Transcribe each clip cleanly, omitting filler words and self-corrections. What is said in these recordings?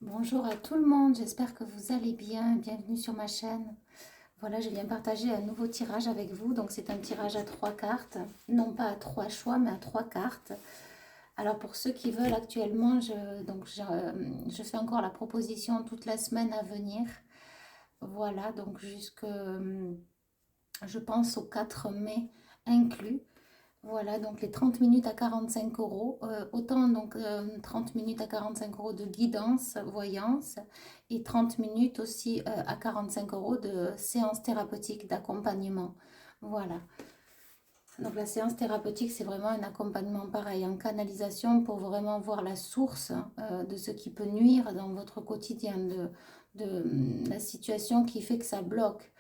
Bonjour à tout le monde, j'espère que vous allez bien. Bienvenue sur ma chaîne. Voilà, je viens partager un nouveau tirage avec vous. Donc c'est un tirage à 3 cartes, non pas à 3 choix, mais à 3 cartes. Alors pour ceux qui veulent actuellement, je fais encore la proposition toute la semaine à venir. Voilà, donc jusque, je pense, au 4 mai inclus. Voilà, donc les 30 minutes à 45 euros, autant donc 30 minutes à 45 euros de guidance, voyance, et 30 minutes aussi à 45 euros de séance thérapeutique d'accompagnement. Voilà, donc la séance thérapeutique, c'est vraiment un accompagnement pareil, en canalisation pour vraiment voir la source de ce qui peut nuire dans votre quotidien, de la situation qui fait que ça bloque,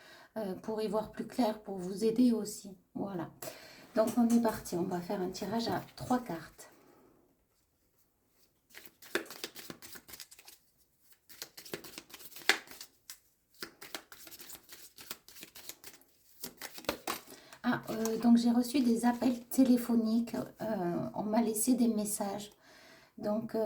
pour y voir plus clair, pour vous aider aussi. Voilà. Donc on est parti, on va faire un tirage à 3 cartes. Donc j'ai reçu des appels téléphoniques, on m'a laissé des messages. Donc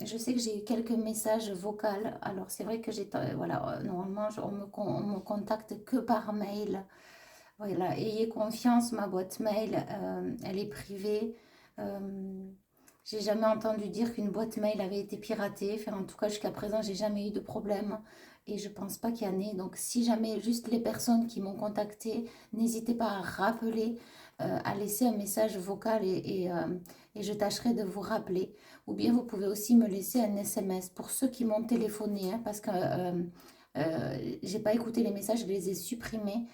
je sais que j'ai eu quelques messages vocaux. Alors c'est vrai que voilà, normalement on me contacte que par mail. Voilà, ayez confiance, ma boîte mail, elle est privée. J'ai jamais entendu dire qu'une boîte mail avait été piratée. Enfin, en tout cas, jusqu'à présent, j'ai jamais eu de problème et je pense pas qu'il y en ait. Donc, si jamais juste les personnes qui m'ont contacté, n'hésitez pas à rappeler, à laisser un message vocal et je tâcherai de vous rappeler. Ou bien, vous pouvez aussi me laisser un SMS pour ceux qui m'ont téléphoné, hein, parce que j'ai pas écouté les messages, je les ai supprimés.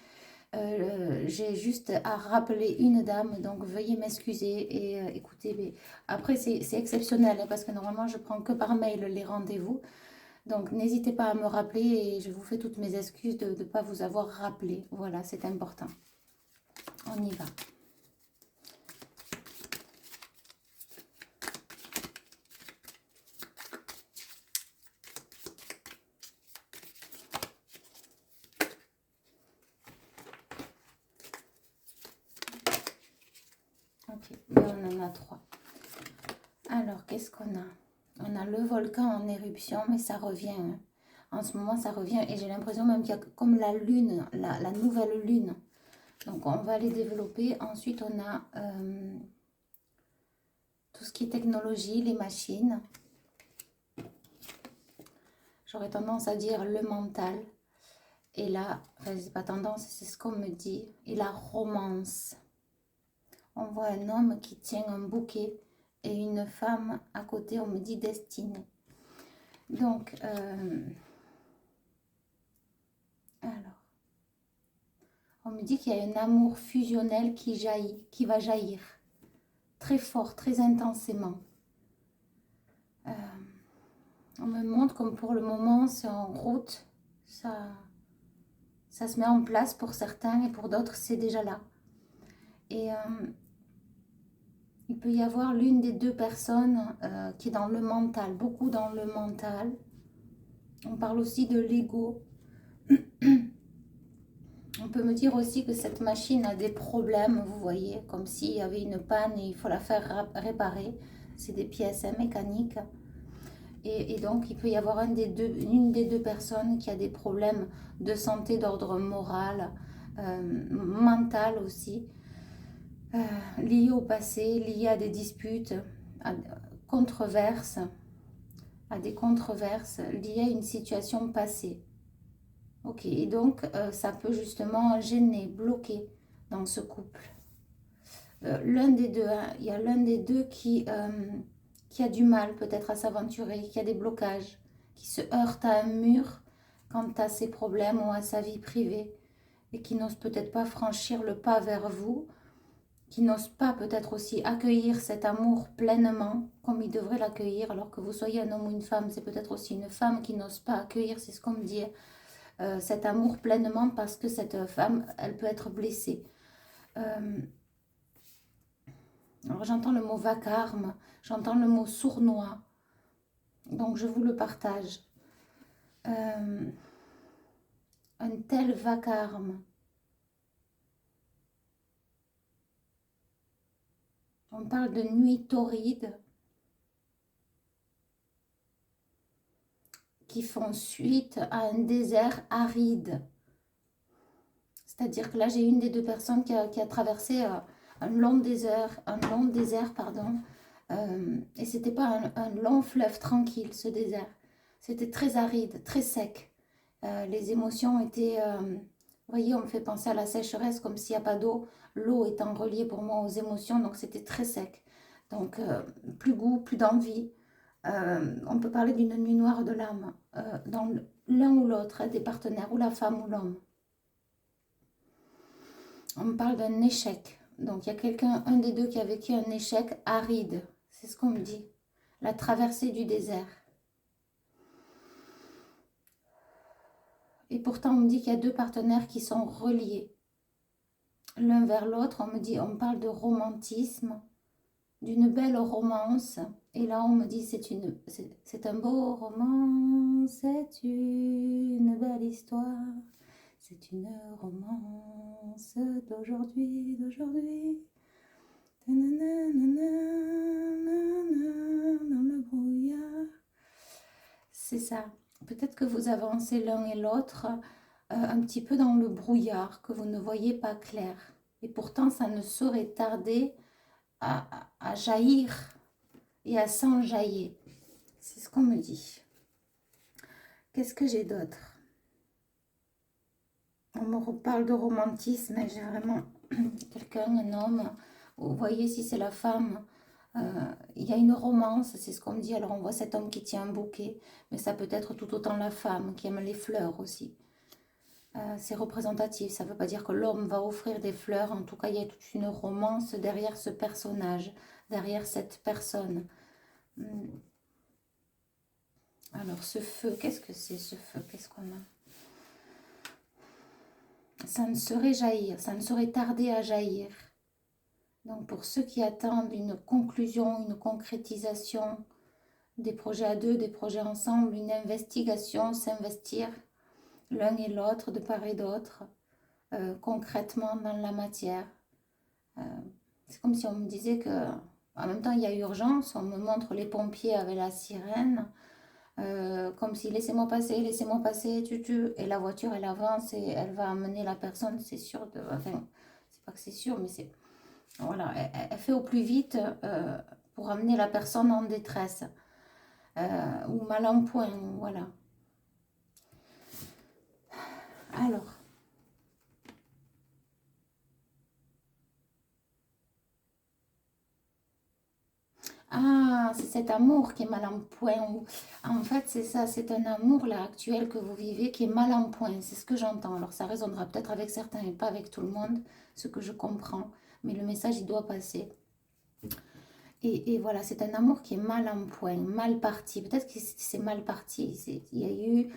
J'ai juste à rappeler une dame, donc veuillez m'excuser et écoutez. Après, c'est exceptionnel hein, parce que normalement, je prends que par mail les rendez-vous. Donc, n'hésitez pas à me rappeler et je vous fais toutes mes excuses de ne pas vous avoir rappelé. Voilà, c'est important. On y va. Ok, ben, on en a 3. Alors, qu'est-ce qu'on a? On a le volcan en éruption, mais ça revient. Hein. En ce moment, ça revient et j'ai l'impression même qu'il y a comme la lune, la nouvelle lune. Donc, on va les développer. Ensuite, on a tout ce qui est technologie, les machines. J'aurais tendance à dire le mental. Et là, enfin, c'est pas tendance, c'est ce qu'on me dit. Et la romance. On voit un homme qui tient un bouquet et une femme à côté, on me dit destinée. Donc, alors, on me dit qu'il y a un amour fusionnel qui jaillit, qui va jaillir. Très fort, très intensément. On me montre comme pour le moment, c'est en route. Ça se met en place pour certains et pour d'autres, c'est déjà là. Et il peut y avoir l'une des deux personnes qui est dans le mental, beaucoup dans le mental. On parle aussi de l'ego. On peut me dire aussi que cette machine a des problèmes, vous voyez, comme s'il y avait une panne et il faut la faire réparer. C'est des pièces mécaniques. Et donc, il peut y avoir une des deux personnes qui a des problèmes de santé d'ordre moral, mental aussi, liés au passé, liés à des disputes, à controverses, à des controverses liées à une situation passée. Ok, et donc ça peut justement gêner, bloquer dans ce couple. L'un des deux, hein, il y a l'un des deux qui a du mal peut-être à s'aventurer, qui a des blocages, qui se heurte à un mur quant à ses problèmes ou à sa vie privée et qui n'ose peut-être pas franchir le pas vers vous, qui n'ose pas peut-être aussi accueillir cet amour pleinement comme il devrait l'accueillir, alors que vous soyez un homme ou une femme, c'est peut-être aussi une femme qui n'ose pas accueillir, c'est ce qu'on me dit, cet amour pleinement parce que cette femme, elle peut être blessée. Euh, alors j'entends le mot vacarme, j'entends le mot sournois, donc je vous le partage. Un tel vacarme. On parle de nuit torride. qui font suite à un désert aride. C'est-à-dire que là, j'ai une des deux personnes qui a traversé un long désert, pardon, et c'était pas un long fleuve tranquille, ce désert. C'était très aride, très sec. Les émotions étaient, vous voyez, on me fait penser à la sécheresse, comme s'il n'y a pas d'eau. L'eau étant reliée pour moi aux émotions, donc c'était très sec. Donc, plus goût, plus d'envie. On peut parler d'une nuit noire de l'âme, dans l'un ou l'autre, des partenaires, ou la femme ou l'homme. On me parle d'un échec. Donc, il y a quelqu'un, un des deux qui a vécu un échec aride. C'est ce qu'on me dit. La traversée du désert. Et pourtant, on me dit qu'il y a deux partenaires qui sont reliés. L'un vers l'autre, on me parle de romantisme, d'une belle romance. Et là, on me dit, c'est un beau roman, c'est une belle histoire. C'est une romance d'aujourd'hui. Dans le brouillard. C'est ça. Peut-être que vous avancez l'un et l'autre un petit peu dans le brouillard, que vous ne voyez pas clair. Et pourtant, ça ne saurait tarder à jaillir et à s'enjailler. C'est ce qu'on me dit. Qu'est-ce que j'ai d'autre? On me reparle de romantisme et j'ai vraiment quelqu'un, un homme. Vous voyez, si c'est la femme, il y a une romance, c'est ce qu'on me dit. Alors on voit cet homme qui tient un bouquet, mais ça peut être tout autant la femme qui aime les fleurs aussi. C'est représentatif, ça ne veut pas dire que l'homme va offrir des fleurs. En tout cas, il y a toute une romance derrière ce personnage, derrière cette personne. Alors ce feu, qu'est-ce que c'est ce feu? Qu'est-ce qu'on a? Ça ne saurait jaillir, ça ne saurait tarder à jaillir. Donc pour ceux qui attendent une conclusion, une concrétisation, des projets à deux, des projets ensemble, une investigation, s'investir l'un et l'autre de part et d'autre, concrètement dans la matière. C'est comme si on me disait que, en même temps il y a urgence, on me montre les pompiers avec la sirène, comme si laissez-moi passer, et la voiture elle avance et elle va amener la personne, c'est sûr, enfin, c'est pas que c'est sûr, mais c'est, voilà, elle fait au plus vite pour amener la personne en détresse, ou mal en point, voilà. Alors, ah, c'est cet amour qui est mal en point. En fait, c'est ça, c'est un amour là actuel que vous vivez qui est mal en point. C'est ce que j'entends. Alors, ça résonnera peut-être avec certains et pas avec tout le monde, ce que je comprends. Mais le message, il doit passer. Et voilà, c'est un amour qui est mal en point, mal parti. Peut-être que c'est mal parti. Il y a eu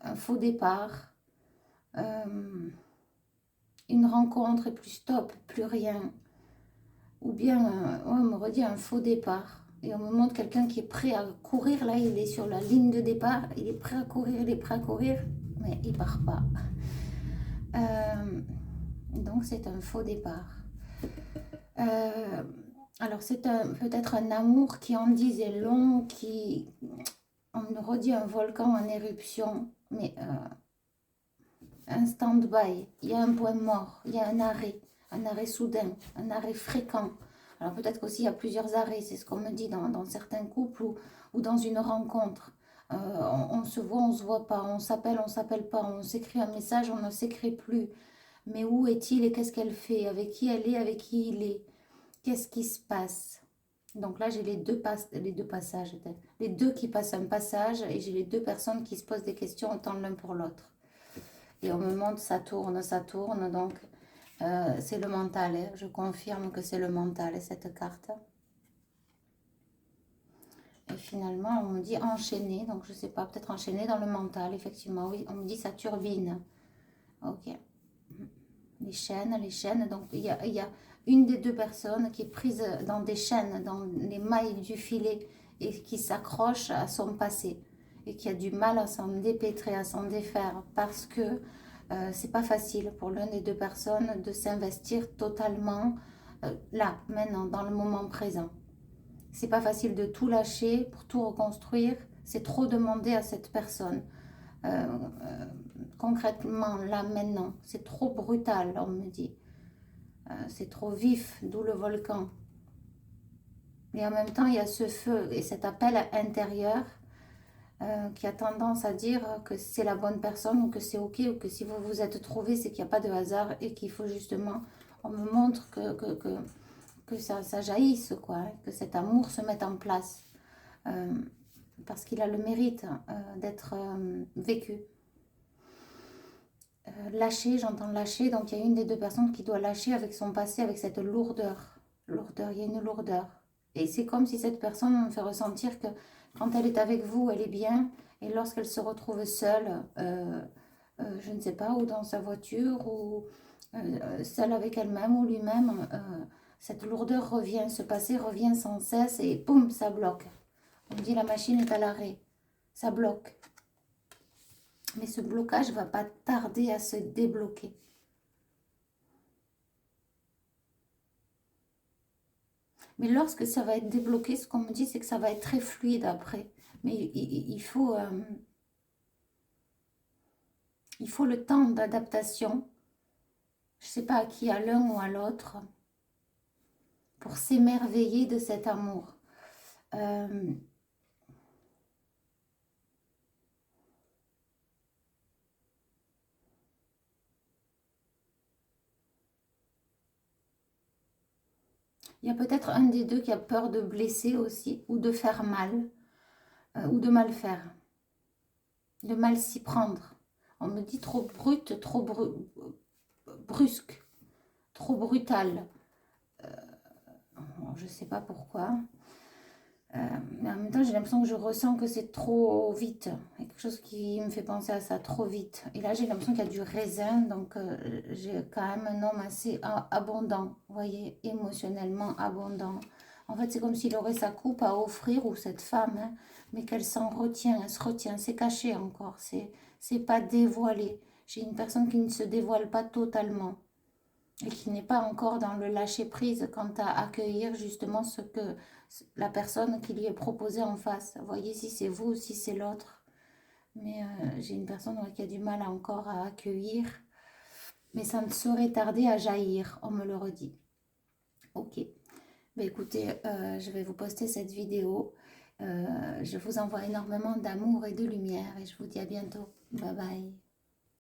un faux départ, une rencontre et plus stop, plus rien. Ou bien, on me redit un faux départ. Et on me montre quelqu'un qui est prêt à courir. Là, il est sur la ligne de départ. Il est prêt à courir, mais il part pas. Donc, c'est un faux départ. Alors, c'est peut-être un amour qui en disait long, qui... On me redit un volcan en éruption, mais un stand-by. Il y a un point mort, il y a un arrêt soudain, un arrêt fréquent. Alors peut-être qu'aussi il y a plusieurs arrêts, c'est ce qu'on me dit dans certains couples ou dans une rencontre. On se voit, on ne se voit pas, on s'appelle pas, on s'écrit un message, on ne s'écrit plus. Mais où est-il et qu'est-ce qu'elle fait? Avec qui elle est, avec qui il est? Qu'est-ce qui se passe? Donc là, j'ai les deux passages, les deux qui passent un passage et j'ai les deux personnes qui se posent des questions autant l'un pour l'autre. Et on me montre, ça tourne, donc c'est le mental. Hein. Je confirme que c'est le mental, cette carte. Et finalement, on me dit enchaîner, donc je ne sais pas, peut-être enchaîner dans le mental, effectivement. Oui, on me dit ça turbine. Ok. Les chaînes. Donc il y a une des deux personnes qui est prise dans des chaînes, dans les mailles du filet et qui s'accroche à son passé et qui a du mal à s'en dépêtrer, à s'en défaire parce que c'est pas facile pour l'une des deux personnes de s'investir totalement là, maintenant, dans le moment présent. C'est pas facile de tout lâcher pour tout reconstruire. C'est trop demandé à cette personne. Concrètement, là, maintenant, c'est trop brutal, on me dit. C'est trop vif, d'où le volcan. Et en même temps, il y a ce feu et cet appel intérieur qui a tendance à dire que c'est la bonne personne ou que c'est ok ou que si vous vous êtes trouvé, c'est qu'il n'y a pas de hasard et qu'il faut justement, on me montre que ça jaillisse, quoi, hein, que cet amour se mette en place parce qu'il a le mérite d'être vécu. Lâcher, j'entends lâcher, donc il y a une des deux personnes qui doit lâcher avec son passé, avec cette lourdeur. Lourdeur, il y a une lourdeur. Et c'est comme si cette personne me fait ressentir que quand elle est avec vous, elle est bien, et lorsqu'elle se retrouve seule, je ne sais pas, ou dans sa voiture, ou seule avec elle-même ou lui-même, cette lourdeur revient, ce passé revient sans cesse, et boum, ça bloque. On dit la machine est à l'arrêt, ça bloque. Mais ce blocage ne va pas tarder à se débloquer. Mais lorsque ça va être débloqué, ce qu'on me dit, c'est que ça va être très fluide après. Mais il faut le temps d'adaptation. Je ne sais pas à qui, à l'un ou à l'autre, pour s'émerveiller de cet amour. Il y a peut-être un des deux qui a peur de blesser aussi, ou de faire mal, ou de mal faire, de mal s'y prendre. On me dit trop brute, trop brusque, trop brutal. Je ne sais pas pourquoi. Mais en même temps, j'ai l'impression que je ressens que c'est trop vite. Il y a quelque chose qui me fait penser à ça, trop vite. Et là, j'ai l'impression qu'il y a du raisin, donc j'ai quand même un homme assez abondant, vous voyez, émotionnellement abondant. En fait, c'est comme s'il aurait sa coupe à offrir, ou cette femme, hein, mais qu'elle s'en retient, elle se retient, c'est caché encore, c'est pas dévoilé. J'ai une personne qui ne se dévoile pas totalement et qui n'est pas encore dans le lâcher-prise quant à accueillir justement ce que la personne qui lui est proposée en face. Vous voyez, si c'est vous ou si c'est l'autre. Mais j'ai une personne qui a du mal encore à accueillir. Mais ça ne saurait tarder à jaillir, on me le redit. Ok. Ben écoutez, je vais vous poster cette vidéo. Je vous envoie énormément d'amour et de lumière et je vous dis à bientôt. Bye bye.